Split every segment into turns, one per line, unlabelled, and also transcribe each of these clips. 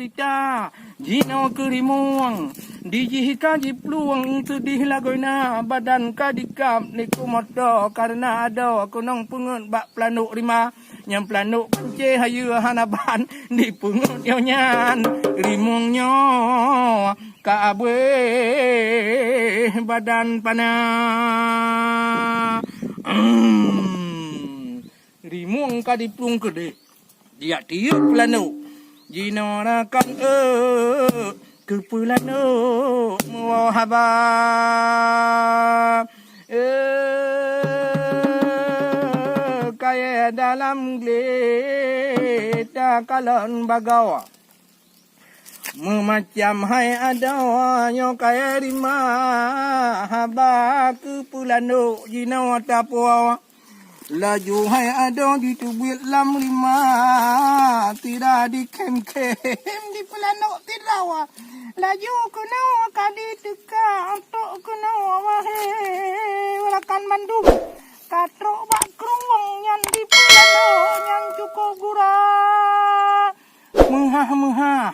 cerita Jino kerimuang Dijihika jipluang sedih lagoina badan kadikam niku moto karena ada kunong pungut bak planuk rima yang planuk pance hayu hanaban di pungut nyan rimungnya kaabe badan pana rimung kadiplung kede dia tiup planuk jino rakan kepulano muhaba kaya dalam gelita kalon bagawa memacam hai adawanya kaya rima haba kepulano jino tapua laju hai ada di tubuh lam lima tidak di kem di pelano tirawa laju kena kali teka untuk kena wahe walakan mandum katrok bak kruang yang di pelano yang cukup gura mehah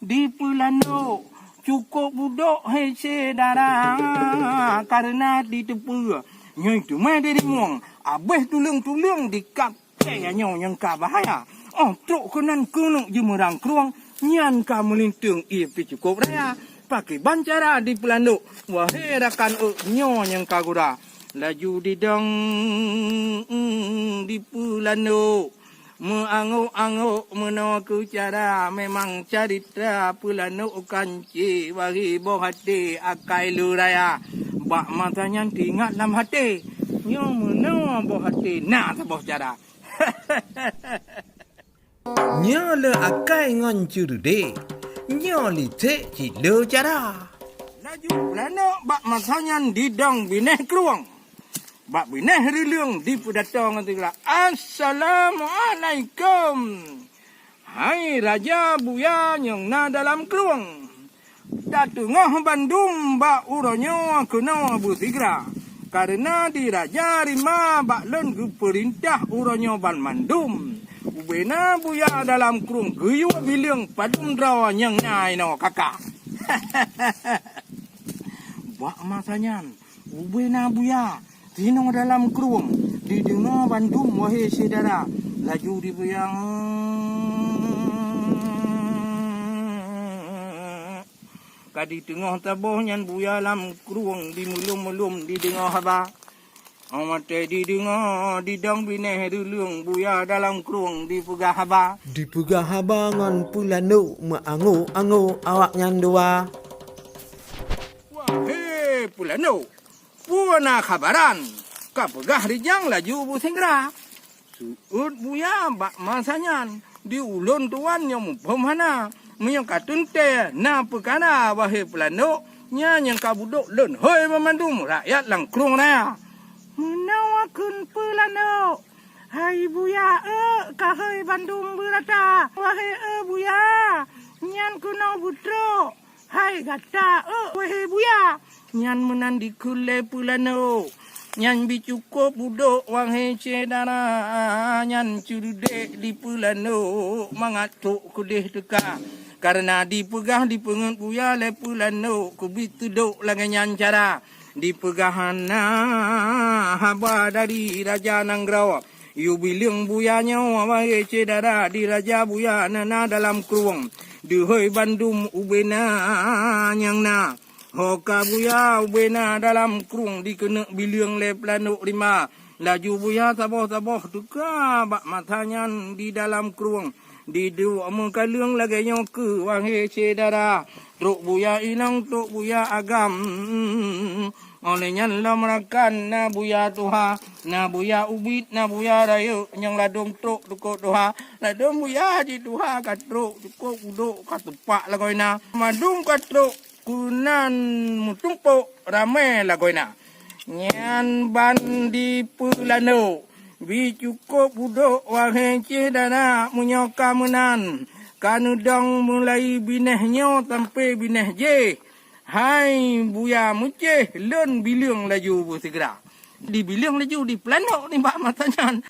di pelano cukup budok hece darah karena di tepu nyoi tu mai dari muang abeh tulung-tulung di kap kayaknya yang ka bahaya oh truk kenan kunuk jemerang kruang nyan ka melintung ipi cukup raya pakai bancara di pelanduk wahai rakan nyo yang ka gura laju didang di pelanduk mengangu-angu menaku cara memang cerita pelanduk kanci bagi boh hati akai luraya bak matanya tinggal dalam hati. Nyo mana boh hati nak boh cara.
Nyo le akai ngon curde. Nyo li te ci le cara.
Laju lana bak matanya didang bineh keruang. Bak bineh rilung di pudatong ngatila. Assalamualaikum. Hai Raja Buya yang na dalam keruang. Datengah Bandung bak uronyo kena busigra karena di Raja Rima bak len ke perintah uronyo ban mandum ubena buya dalam kurung geyu bilang padum draw yang nyai no kakak bak masanya ubena buya tino dalam kurung di dengar Bandung wahai saudara laju di buyang kadi tengah taboh nyan buya lam kruang di mulum-mulum di dengar haba amate di dengar di dang bineh dulung buya dalam kruang di pugah haba
ngon pulano mengangu-angu awak nyan dua
wah he pulano puana kabaran ka pugah rijang laju bu sengra suut buya bak masanyan di ulun tuan yang pemana Miyang katun te na pekana wahai pelano nya yang kabudok len hoi memandum rakyat lang krung na menawakun pelano hai buya ka hoi Bandung berata wahai buya nyan kuno butro hai gata wahai buya nyan menandi kule pelano nyan bicukup budok wahai cedara nyan cudek di pelano mangatuk kudeh teka karena dipegah di pengut buya lepulano kubit tuduk lagi nyancara di pegahana haba dari Raja Nanggrawa yu bilang buyanya wahai cedara di Raja Buya nana dalam kruang duhoi Bandung ubena yang na hoka buya ubena dalam kruang dikena bilang lepulano rima laju buya taboh tuka bak matanya di dalam kruang di dua mukalung lagi nyoku wahai cedara truk buya inang truk buya agam olehnya la merakan na buya tuha na buya ubit na buya rayu yang ladung truk tukuk tuha ladung buya di tuha kat truk tukuk uduk kat tepak lagoina madung kat truk kunan mutumpuk rame lagoina nyan ban di pulano bi cukup budok wahai cedana munyoka menan kanudang mulai binehnya sampai bineh je hai buya muceh len bilang laju bu segera di bilang laju di planok ni bak matanya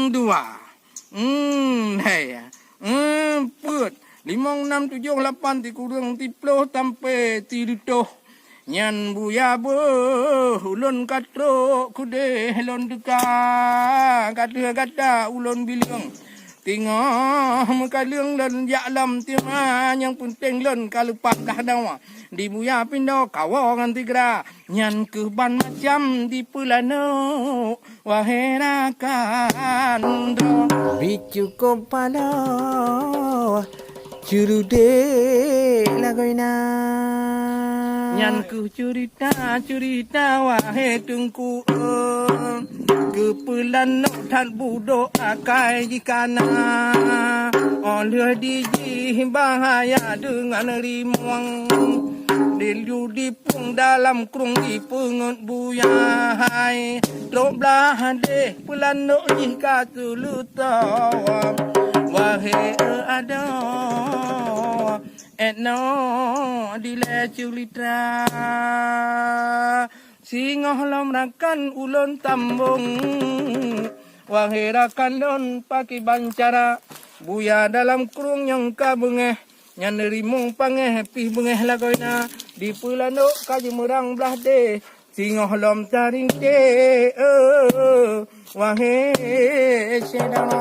dua hei 5678 ti kurang ti puluh tampe ti dutuh. Nyan buya ulun katro kude lon deka kata ulun bilang. Tengah muka liang dan yaklam tiama yang penting lon kalupak dah dawa. Di buya pindo kawangan tigra nyan keban macam di pulano waherakan dro.
Bicu kompala curude lagoina.
Nyan ku cerita wahai tungku kepulan no tan budo akai jikana oleh diji bahaya dengan rimuang dilu dipung dalam krung dipungut buyahai drop belah deh pulan no jika tulutawam wahai ada etno dile culitra singoh lam rakan ulun tambung wahai rakan lon paki bancara buya dalam kurung yang kabengeh nyan nerimung pangeh pih bengeh lagoina di pulano kaji merang belah de singoh lam taring ke wahai sedang